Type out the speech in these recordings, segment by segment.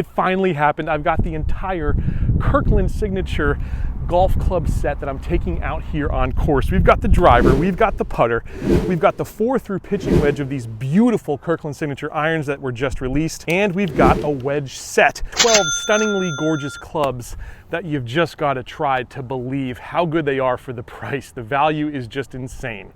It finally happened. I've got the entire Kirkland Signature golf club set that I'm taking out here on course. We've got the driver, we've got the putter, we've got the 4-through pitching wedge of these beautiful Kirkland Signature irons that were just released, and we've got a wedge set. 12 stunningly gorgeous clubs that you've just got to try to believe how good they are for the price. The value is just insane.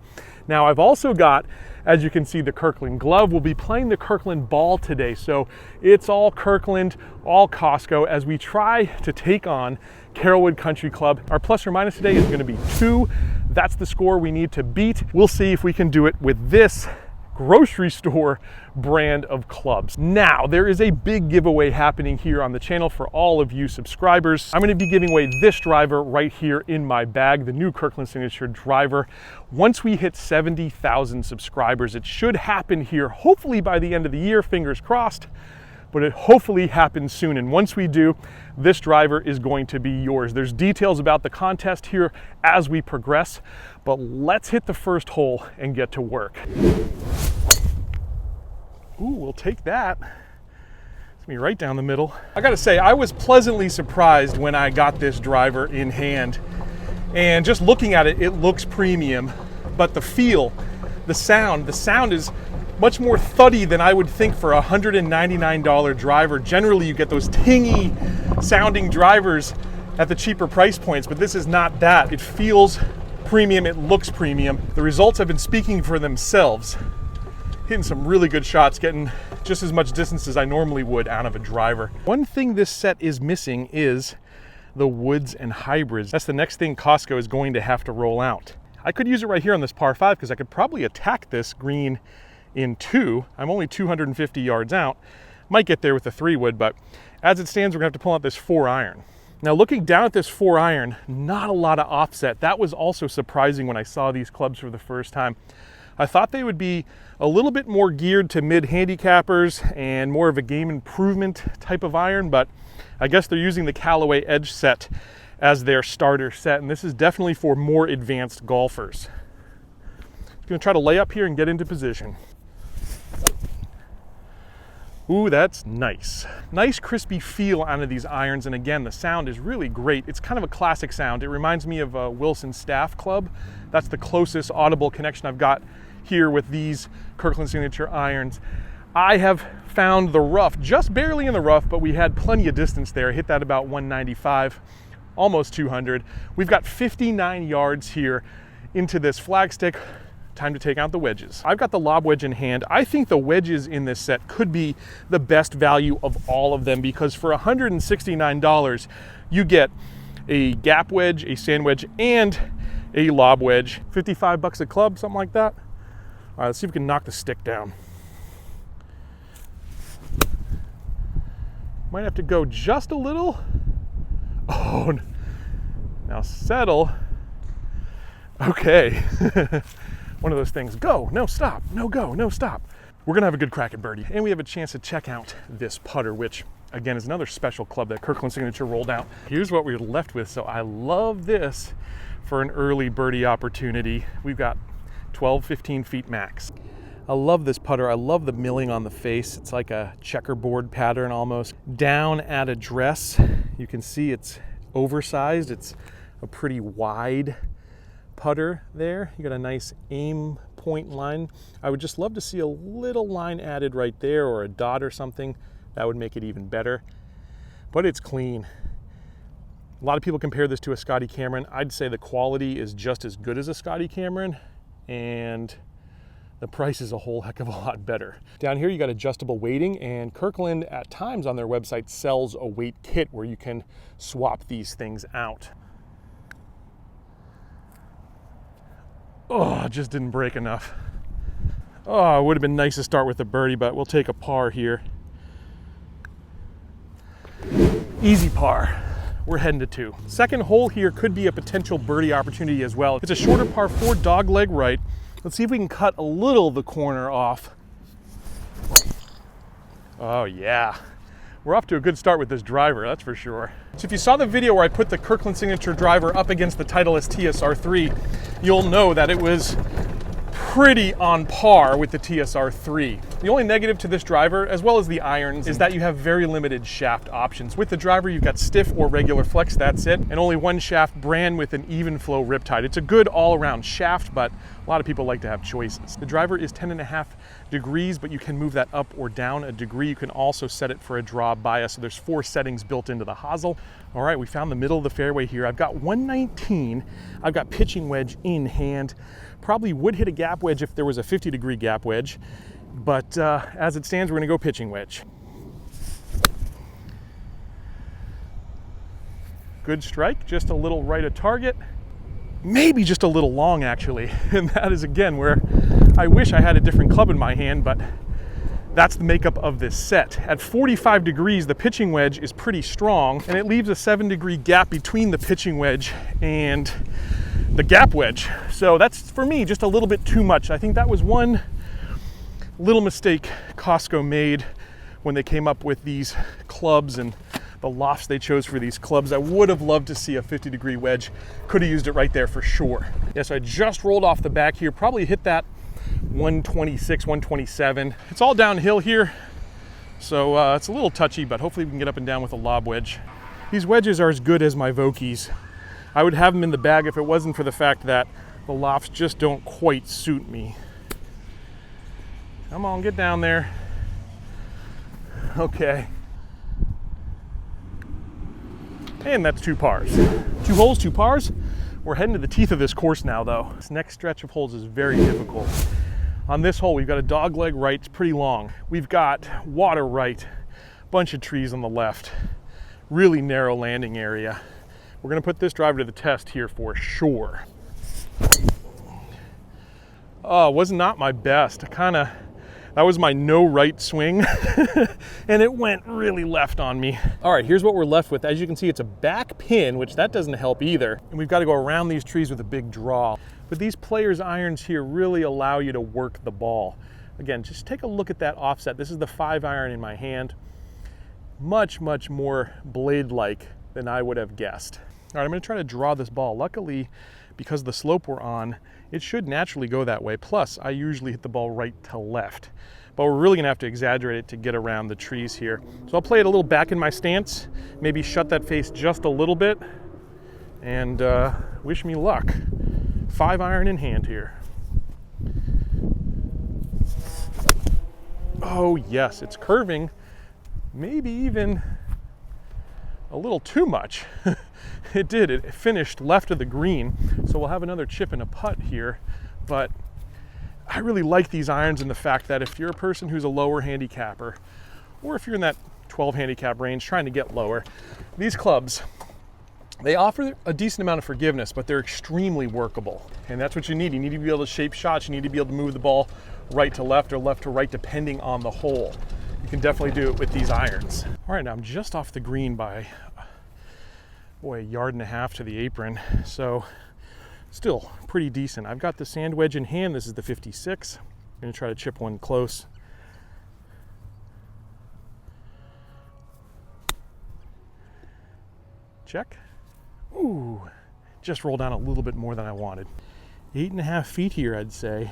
Now I've also got, as you can see, the Kirkland glove. We'll be playing the Kirkland ball today, so it's all Kirkland, all Costco, as we try to take on Carrollwood Country Club. Our plus or minus today is going to be 2. That's the score we need to beat. We'll see if we can do it with this grocery store brand of clubs. Now, there is a big giveaway happening here on the channel for all of you subscribers. I'm going to be giving away this driver right here in my bag, the new Kirkland Signature driver. Once we hit 70,000 subscribers, it should happen here, hopefully by the end of the year, fingers crossed, but it hopefully happens soon. And once we do, this driver is going to be yours. There's details about the contest here as we progress, but let's hit the first hole and get to work. Ooh, we'll take that. It's me right down the middle. I gotta say, I was pleasantly surprised when I got this driver in hand. And just looking at it, it looks premium, but the feel, the sound is much more thuddy than I would think for a $199 driver. Generally, you get those tingy sounding drivers at the cheaper price points, but this is not that. It feels premium, it looks premium. The results have been speaking for themselves. Hitting some really good shots, getting just as much distance as I normally would out of a driver. One thing this set is missing is the woods and hybrids. That's the next thing Costco is going to have to roll out. I could use it right here on this par 5 because I could probably attack this green in 2. I'm only 250 yards out. Might get there with a 3-wood, but as it stands, we're gonna have to pull out this 4-iron. Now, looking down at this 4-iron, not a lot of offset. That was also surprising when I saw these clubs for the first time. I thought they would be a little bit more geared to mid-handicappers and more of a game improvement type of iron, but I guess they're using the Callaway Edge set as their starter set, and this is definitely for more advanced golfers. I'm gonna try to lay up here and get into position. Ooh, that's nice. Nice crispy feel out of these irons, and again, the sound is really great. It's kind of a classic sound. It reminds me of a Wilson Staff Club. That's the closest audible connection I've got here with these Kirkland Signature irons. I have found the rough, just barely in the rough, but we had plenty of distance there. I hit that about 195, almost 200. We've got 59 yards here into this flagstick. Time to take out the wedges. I've got the lob wedge in hand. I think the wedges in this set could be the best value of all of them, because for $169, you get a gap wedge, a sand wedge, and a lob wedge. 55 bucks a club, something like that. All right, let's see if we can knock the stick down. Might have to go just a little. Oh, now settle. Okay. One of those things, go, no, stop, no, go, no, stop. We're gonna have a good crack at birdie. And we have a chance to check out this putter, which again is another special club that Kirkland Signature rolled out. Here's what we're left with. So I love this for an early birdie opportunity. We've got 12, 15 feet max. I love this putter. I love the milling on the face. It's like a checkerboard pattern almost. Down at address, you can see it's oversized. It's a pretty wide putter there. You got a nice aim point line. I would just love to see a little line added right there, or a dot or something. That would make it even better. But it's clean. A lot of people compare this to a Scotty Cameron. I'd say the quality is just as good as a Scotty Cameron, and the price is a whole heck of a lot better. Down here you got adjustable weighting, and Kirkland at times on their website sells a weight kit where you can swap these things out. Oh, it just didn't break enough. Oh, it would have been nice to start with a birdie, but we'll take a par here. Easy par. We're heading to 2. Second hole here could be a potential birdie opportunity as well. It's a shorter par 4, dog leg right. Let's see if we can cut a little of the corner off. Oh yeah. We're off to a good start with this driver, that's for sure. So if you saw the video where I put the Kirkland Signature driver up against the Titleist TSR3, you'll know that it was pretty on par with the TSR3. The only negative to this driver, as well as the irons, is that you have very limited shaft options. With the driver, you've got stiff or regular flex, that's it, and only one shaft brand with an even flow riptide. It's a good all-around shaft, but a lot of people like to have choices. The driver is 10.5 degrees, but you can move that up or down a degree. You can also set it for a draw bias, so there's 4 settings built into the hosel. All right, we found the middle of the fairway here. I've got 119. I've got pitching wedge in hand. Probably would hit a gap wedge if there was a 50-degree gap wedge, but as it stands, we're gonna go pitching wedge. Good strike, just a little right of target. Maybe just a little long, actually. And that is, again, where I wish I had a different club in my hand, but that's the makeup of this set. At 45 degrees, the pitching wedge is pretty strong, and it leaves a 7-degree gap between the pitching wedge and the gap wedge. So that's, for me, just a little bit too much. I think that was one little mistake Costco made when they came up with these clubs and the lofts they chose for these clubs. I would have loved to see a 50-degree wedge. Could have used it right there for sure. Yeah, so I just rolled off the back here, probably hit that 126, 127. It's all downhill here, so it's a little touchy, but hopefully we can get up and down with a lob wedge. These wedges are as good as my Vokeys. I would have them in the bag if it wasn't for the fact that the lofts just don't quite suit me. Come on, get down there. Okay. And that's 2 pars. 2 holes, 2 pars. We're heading to the teeth of this course now, though. This next stretch of holes is very difficult. On this hole, we've got a dog leg right, it's pretty long. We've got water right, bunch of trees on the left, really narrow landing area. We're gonna put this driver to the test here for sure. Oh, was not my best. That was my no right swing and it went really left on me. All right, here's what we're left with. As you can see, it's a back pin, which that doesn't help either. And we've got to go around these trees with a big draw. But these players' irons here really allow you to work the ball. Again, just take a look at that offset. This is the 5-iron in my hand. Much, much more blade-like than I would have guessed. All right, I'm gonna try to draw this ball. Luckily, because of the slope we're on, it should naturally go that way. Plus, I usually hit the ball right to left. But we're really gonna have to exaggerate it to get around the trees here. So I'll play it a little back in my stance, maybe shut that face just a little bit, and wish me luck. 5-iron in hand here. Oh yes, it's curving, maybe even a little too much. It did, it finished left of the green, so we'll have another chip and a putt here, but I really like these irons in the fact that if you're a person who's a lower handicapper, or if you're in that 12 handicap range trying to get lower, these clubs, they offer a decent amount of forgiveness, but they're extremely workable, and that's what you need. You need to be able to shape shots, you need to be able to move the ball right to left or left to right depending on the hole. You can definitely do it with these irons. All right, now I'm just off the green by a yard and a half to the apron, so still pretty decent. I've got the sand wedge in hand. This is the 56. I'm gonna try to chip one close. Check. Ooh, just rolled down a little bit more than I wanted. 8.5 feet here, I'd say.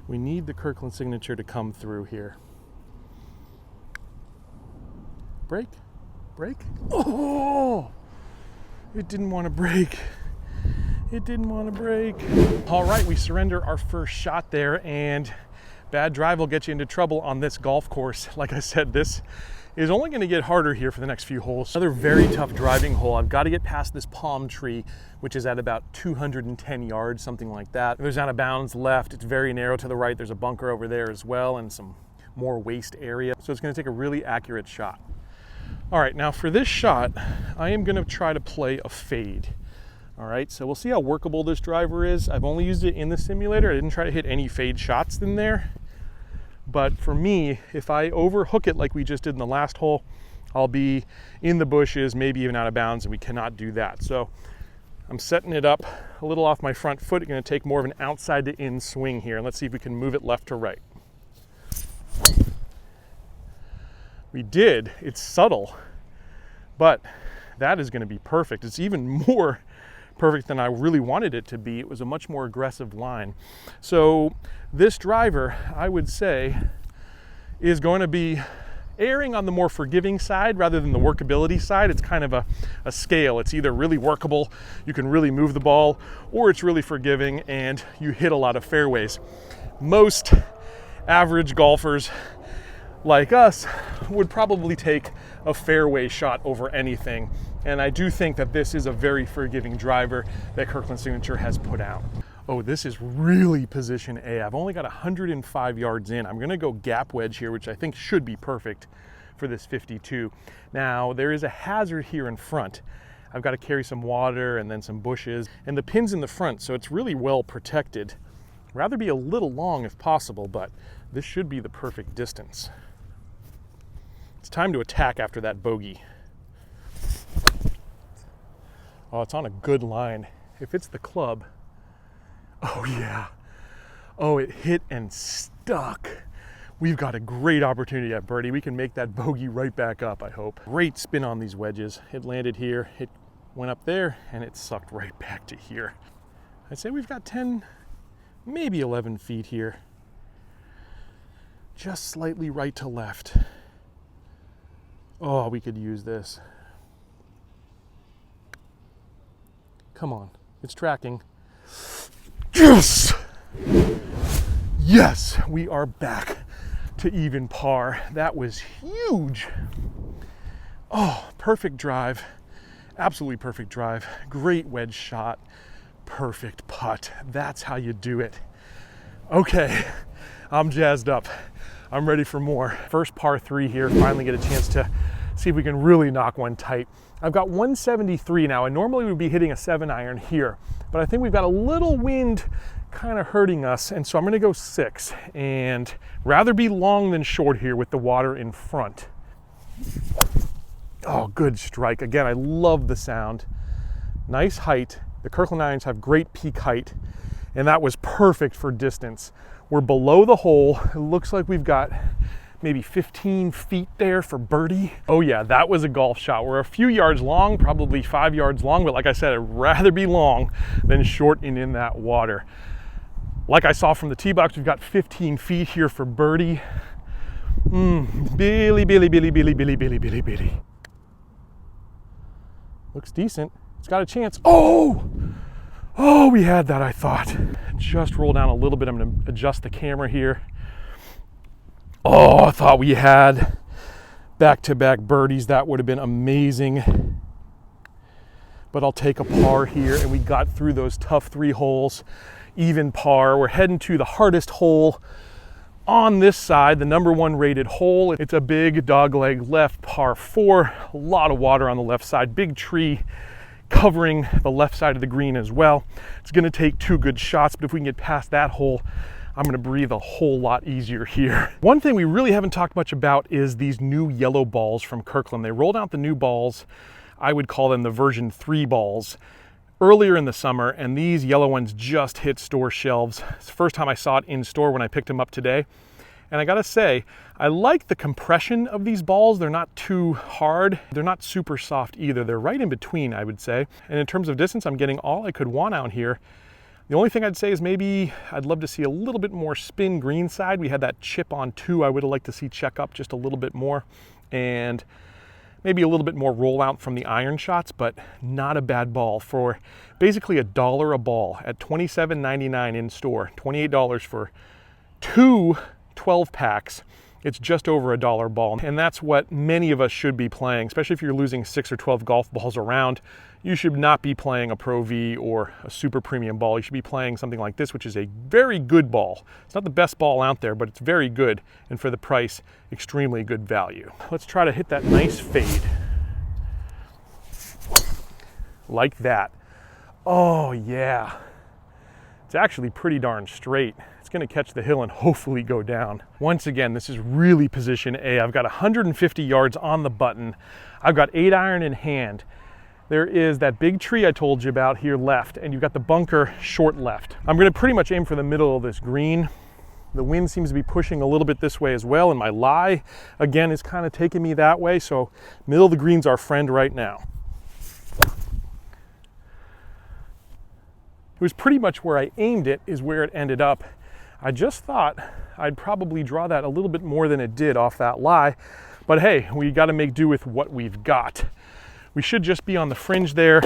We need the Kirkland Signature to come through here. Break, break. Oh! It didn't want to break. It didn't want to break. All right, we surrender our first shot there, and bad drive will get you into trouble on this golf course. Like I said, this is only going to get harder here for the next few holes. Another very tough driving hole. I've got to get past this palm tree, which is at about 210 yards, something like that. There's out of bounds left. It's very narrow to the right. There's a bunker over there as well, and some more waste area. So it's going to take a really accurate shot. All right, now for this shot, I am gonna try to play a fade. All right, so we'll see how workable this driver is. I've only used it in the simulator. I didn't try to hit any fade shots in there. But for me, if I overhook it like we just did in the last hole, I'll be in the bushes, maybe even out of bounds, and we cannot do that. So I'm setting it up a little off my front foot. I'm gonna take more of an outside to in swing here, and let's see if we can move it left to right. We did. It's subtle, but that is going to be perfect. It's even more perfect than I really wanted it to be. It was a much more aggressive line. So this driver, I would say, is going to be erring on the more forgiving side rather than the workability side. It's kind of a scale. It's either really workable, you can really move the ball, or it's really forgiving and you hit a lot of fairways. Most average golfers like us would probably take a fairway shot over anything. And I do think that this is a very forgiving driver that Kirkland Signature has put out. Oh, this is really position A. I've only got 105 yards in. I'm gonna go gap wedge here, which I think should be perfect for this 52. Now, there is a hazard here in front. I've got to carry some water and then some bushes, and the pin's in the front, so it's really well protected. Rather be a little long if possible, but this should be the perfect distance. It's time to attack after that bogey. Oh, it's on a good line. If it's the club, oh yeah. Oh, it hit and stuck. We've got a great opportunity at birdie. We can make that bogey right back up, I hope. Great spin on these wedges. It landed here, it went up there, and it sucked right back to here. I'd say we've got 10, maybe 11 feet here. Just slightly right to left. Oh, we could use this. Come on, it's tracking. Yes! Yes, we are back to even par. That was huge. Oh, perfect drive. Absolutely perfect drive. Great wedge shot. Perfect putt. That's how you do it. Okay, I'm jazzed up. I'm ready for more. First par 3 here. Finally get a chance to see if we can really knock one tight. I've got 173 now, and normally we'd be hitting a 7-iron here, but I think we've got a little wind kind of hurting us, and so I'm gonna go 6, and rather be long than short here with the water in front. Oh, good strike. Again, I love the sound. Nice height. The Kirkland irons have great peak height, and that was perfect for distance. We're below the hole. It looks like we've got maybe 15 feet there for birdie. Oh yeah, that was a golf shot. We're a few yards long, probably 5 yards long, but like I said, I'd rather be long than short and in that water. Like I saw from the tee box, we've got 15 feet here for birdie. Billy, Billy, Billy, Billy, Billy, Billy, Billy, Billy. Looks decent. It's got a chance. Oh! Oh, we had that, I thought. Just roll down a little bit. I'm gonna adjust the camera here. Oh, I thought we had back-to-back birdies. That would have been amazing. But I'll take a par here, and we got through those tough 3 holes. Even par. We're heading to the hardest hole on this side, the number 1 rated hole. It's a big dogleg left par 4. A lot of water on the left side. Big tree covering the left side of the green as well. It's going to take 2 good shots, but if we can get past that hole, I'm gonna breathe a whole lot easier here. One thing we really haven't talked much about is these new yellow balls from Kirkland. They rolled out the new balls, I would call them the version 3 balls, earlier in the summer, and these yellow ones just hit store shelves. It's the first time I saw it in store when I picked them up today. And I gotta say, I like the compression of these balls. They're not too hard. They're not super soft either. They're right in between, I would say. And in terms of distance, I'm getting all I could want out here. The only thing I'd say is maybe I'd love to see a little bit more spin green side. We had that chip on 2. I would have liked to see check up just a little bit more, and maybe a little bit more rollout from the iron shots, but not a bad ball for basically $1 a ball at $27.99 in store, $28 for 2 12 packs. It's just over $1 ball, and that's what many of us should be playing, especially if you're losing 6 or 12 golf balls around. You should not be playing a Pro V or a super premium ball. You should be playing something like this, which is a very good ball. It's not the best ball out there, but it's very good, and for the price, extremely good value. Let's try to hit that nice fade. Like that. Oh yeah. It's actually pretty darn straight. It's gonna catch the hill and hopefully go down. Once again, this is really position A. I've got 150 yards on the button. I've got 8-iron in hand. There is that big tree I told you about here left, and you've got the bunker short left. I'm gonna pretty much aim for the middle of this green. The wind seems to be pushing a little bit this way as well, and my lie, again, is kind of taking me that way, so middle of the green's our friend right now. was pretty much where I aimed it is where it ended up. I just thought I'd probably draw that a little bit more than it did off that lie, but hey, we got to make do with what we've got. We should just be on the fringe there.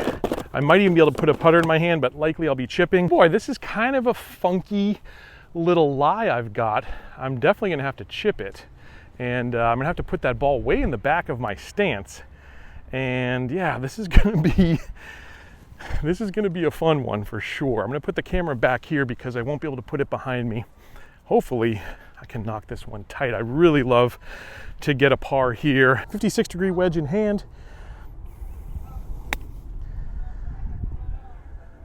I might even be able to put a putter in my hand, but likely I'll be chipping. Boy, this is kind of a funky little lie I've got. I'm definitely gonna have to chip it. And I'm gonna have to put that ball way in the back of my stance. And yeah, this is gonna be a fun one for sure. I'm gonna put the camera back here because I won't be able to put it behind me. Hopefully I can knock this one tight. I really love to get a par here. 56-degree wedge in hand.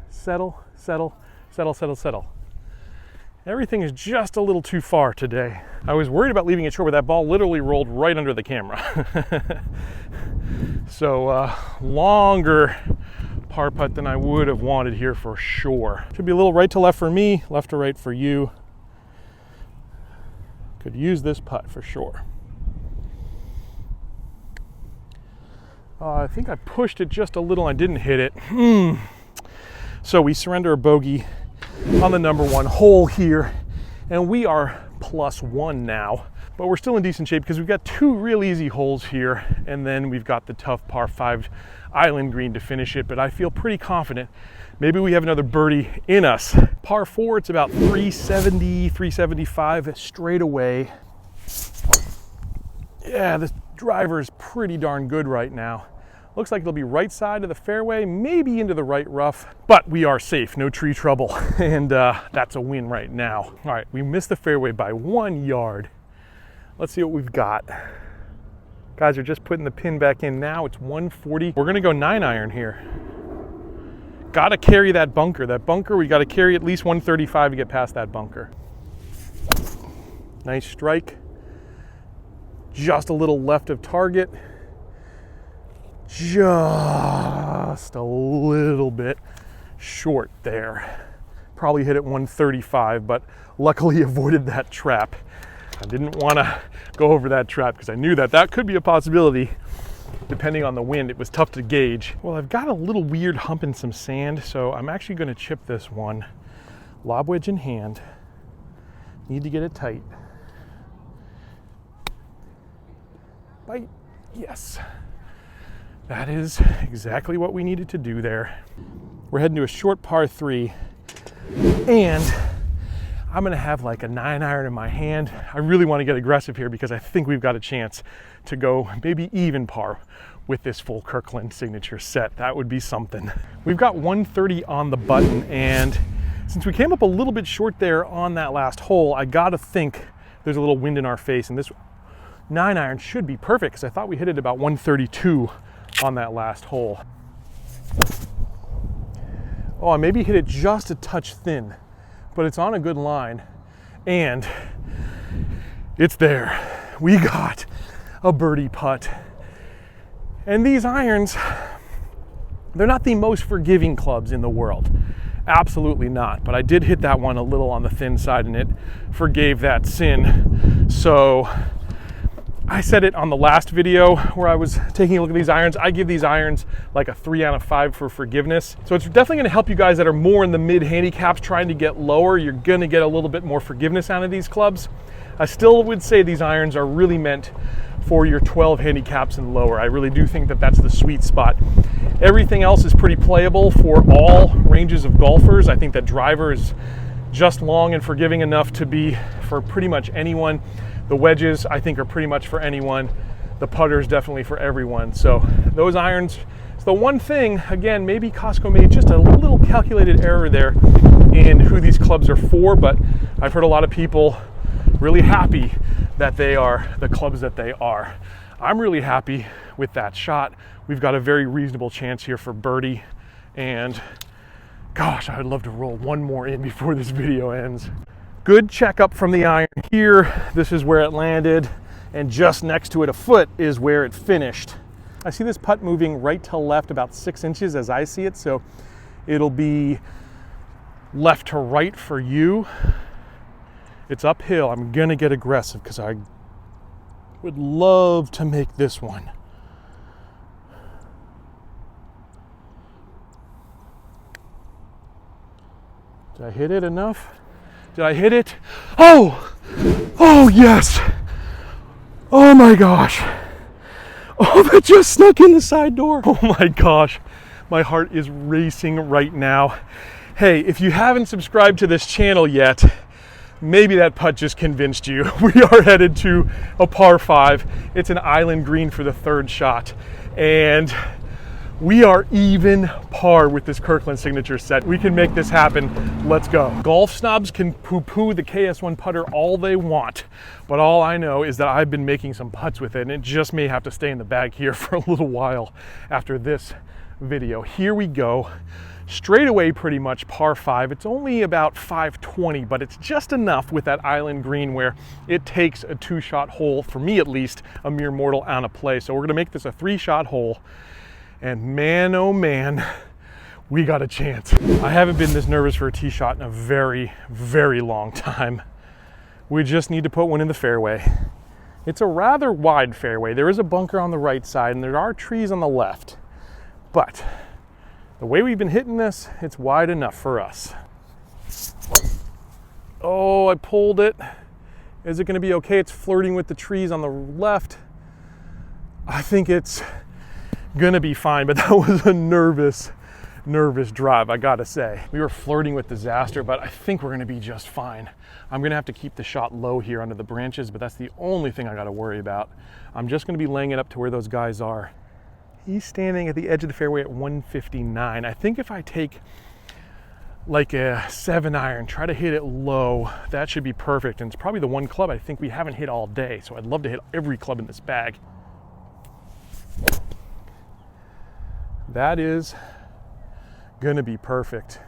Settle, settle, settle, settle, settle. Everything is just a little too far today. I was worried about leaving it short, but that ball literally rolled right under the camera. So longer par putt than I would have wanted here for sure. Should be a little right to left for me, left to right for you. Could use this putt for sure. I think I pushed it just a little. I didn't hit it. So we surrender a bogey on the number 1 hole here, and we are +1 now, but we're still in decent shape because we've got 2 real easy holes here, and then we've got the tough par 5 island green to finish it. But I feel pretty confident maybe we have another birdie in us. Par 4, it's about 370, 375 straight away. Yeah, this driver is pretty darn good right now. Looks like it'll be right side of the fairway, maybe into the right rough, but we are safe, no tree trouble, and that's a win right now. All right, we missed the fairway by 1 yard. Let's see what we've got. Guys are just putting the pin back in now. It's 140. We're gonna go 9-iron here. Gotta carry that bunker. That bunker, we gotta carry at least 135 to get past that bunker. Nice strike. Just a little left of target. Just a little bit short there. Probably hit it 135, but luckily avoided that trap. I didn't want to go over that trap because I knew that could be a possibility depending on the wind. It was tough to gauge. Well, I've got a little weird hump in some sand, so I'm actually going to chip this one. Lob wedge in hand. Need to get it tight. Bite. Yes. That is exactly what we needed to do there. We're heading to a short par 3, and I'm gonna have like a 9-iron in my hand. I really want to get aggressive here because I think we've got a chance to go maybe even par with this full Kirkland Signature set. That would be something. We've got 130 on the button, and since we came up a little bit short there on that last hole, I gotta think there's a little wind in our face, and this 9-iron should be perfect because I thought we hit it about 132 on that last hole. Oh, I maybe hit it just a touch thin, but it's on a good line, and it's there. We got a birdie putt. And these irons, they're not the most forgiving clubs in the world. Absolutely not. But I did hit that one a little on the thin side, and it forgave that sin. So I said it on the last video where I was taking a look at these irons. I give these irons like a 3 out of 5 for forgiveness. So it's definitely gonna help you guys that are more in the mid handicaps trying to get lower. You're gonna get a little bit more forgiveness out of these clubs. I still would say these irons are really meant for your 12 handicaps and lower. I really do think that that's the sweet spot. Everything else is pretty playable for all ranges of golfers. I think that driver is just long and forgiving enough to be for pretty much anyone. The wedges, I think, are pretty much for anyone. The putters, definitely for everyone. So those irons, it's the one thing, again, maybe Costco made just a little calculated error there in who these clubs are for, but I've heard a lot of people really happy that they are the clubs that they are. I'm really happy with that shot. We've got a very reasonable chance here for birdie, and gosh, I'd love to roll one more in before this video ends. Good checkup from the iron here. This is where it landed, and just next to it, a foot, is where it finished. I see this putt moving right to left about 6 inches as I see it, so it'll be left to right for you. It's uphill. I'm gonna get aggressive because I would love to make this one. Did I hit it enough? Did I hit it? Oh! Oh, yes! Oh my gosh. Oh, that just snuck in the side door. Oh my gosh. My heart is racing right now. Hey, if you haven't subscribed to this channel yet, maybe that putt just convinced you. We are headed to a par 5. It's an island green for the 3rd shot. And we are even par with this Kirkland Signature set. We can make this happen. Let's go. Golf snobs can poo-poo the KS1 putter all they want, but all I know is that I've been making some putts with it, and it just may have to stay in the bag here for a little while after this video. Here we go. Straight away, pretty much par 5. It's only about 520, but it's just enough with that island green where it takes a 2-shot hole, for me at least, a mere mortal out of play. So we're gonna make this a 3-shot hole. And man, oh man, we got a chance. I haven't been this nervous for a tee shot in a very, very long time. We just need to put one in the fairway. It's a rather wide fairway. There is a bunker on the right side and there are trees on the left. But the way we've been hitting this, it's wide enough for us. Oh, I pulled it. Is it gonna be okay? It's flirting with the trees on the left. I think it's gonna be fine, but that was a nervous drive, I gotta say. We were flirting with disaster, but I think we're gonna be just fine. I'm gonna have to keep the shot low here under the branches, but that's the only thing I gotta worry about. I'm just gonna be laying it up to where those guys are. He's standing at the edge of the fairway at 159. I think if I take like a 7-iron, try to hit it low, that should be perfect. And it's probably the one club I think we haven't hit all day, so I'd love to hit every club in this bag. That is gonna be perfect.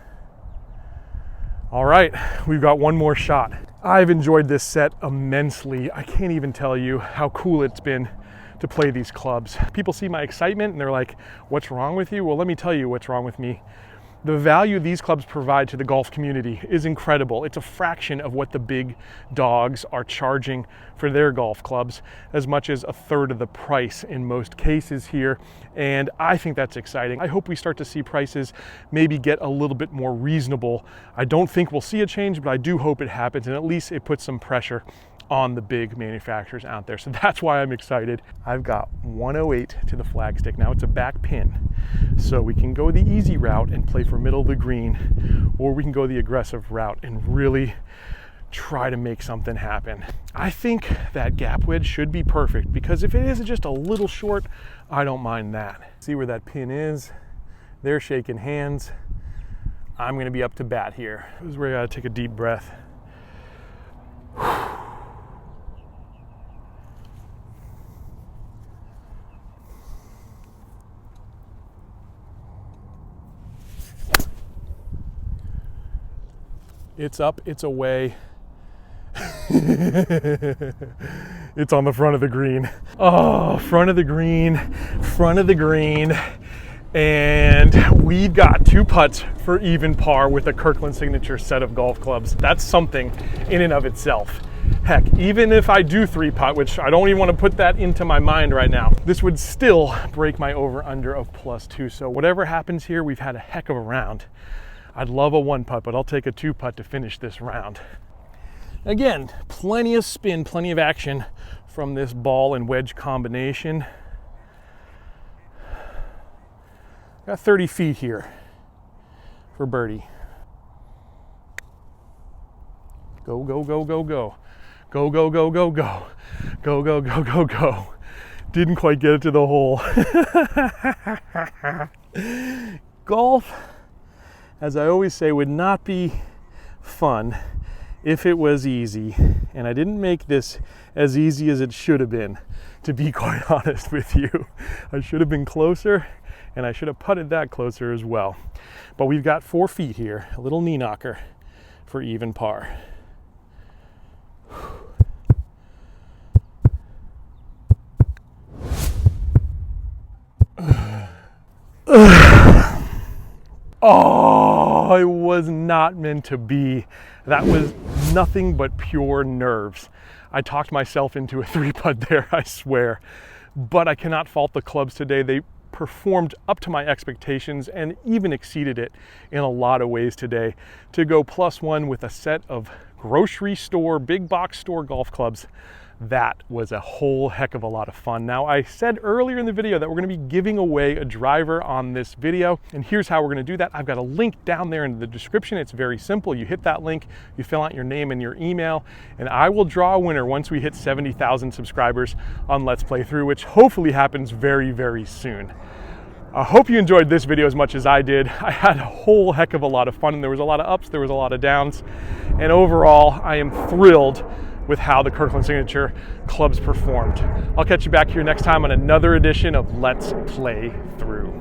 All right, we've got one more shot. I've enjoyed this set immensely. I can't even tell you how cool it's been to play these clubs. People see my excitement and they're like, what's wrong with you? Well, let me tell you what's wrong with me. The value these clubs provide to the golf community is incredible. It's a fraction of what the big dogs are charging for their golf clubs, as much as 1/3 of the price in most cases here. And I think that's exciting. I hope we start to see prices maybe get a little bit more reasonable. I don't think we'll see a change, but I do hope it happens, and at least it puts some pressure on the big manufacturers out there. So that's why I'm excited. I've got 108 to the flagstick. Now it's a back pin. So we can go the easy route and play for middle of the green, or we can go the aggressive route and really try to make something happen. I think that gap wedge should be perfect, because if it is just a little short, I don't mind that. See where that pin is? They're shaking hands. I'm gonna be up to bat here. This is where I gotta take a deep breath. It's up, it's away. It's on the front of the green. Oh, front of the green, front of the green. And we've got 2 putts for even par with a Kirkland Signature set of golf clubs. That's something in and of itself. Heck, even if I do 3-putt, which I don't even want to put that into my mind right now, this would still break my over-under of +2. So whatever happens here, we've had a heck of a round. I'd love a 1-putt, but I'll take a 2-putt to finish this round. Again, plenty of spin, plenty of action from this ball and wedge combination. Got 30 feet here for birdie. Go, go, go, go, go. Go, go, go, go, go. Go, go, go, go, go. Didn't quite get it to the hole. Golf, as I always say, would not be fun if it was easy. And I didn't make this as easy as it should have been, to be quite honest with you. I should have been closer, and I should have putted that closer as well. But we've got 4 feet here, a little knee knocker for even par. Oh, it was not meant to be. That was nothing but pure nerves. I talked myself into a 3-putt there, I swear. But I cannot fault the clubs today. They performed up to my expectations and even exceeded it in a lot of ways today. To go +1 with a set of grocery store, big box store golf clubs, that was a whole heck of a lot of fun. Now, I said earlier in the video that we're going to be giving away a driver on this video, and here's how we're going to do that. I've got a link down there in the description. It's very simple. You hit that link, you fill out your name and your email, and I will draw a winner once we hit 70,000 subscribers on Let's Play Through, which hopefully happens very, very soon. I hope you enjoyed this video as much as I did. I had a whole heck of a lot of fun, and there was a lot of ups, there was a lot of downs, and overall, I am thrilled with how the Kirkland Signature clubs performed. I'll catch you back here next time on another edition of Let's Play Through.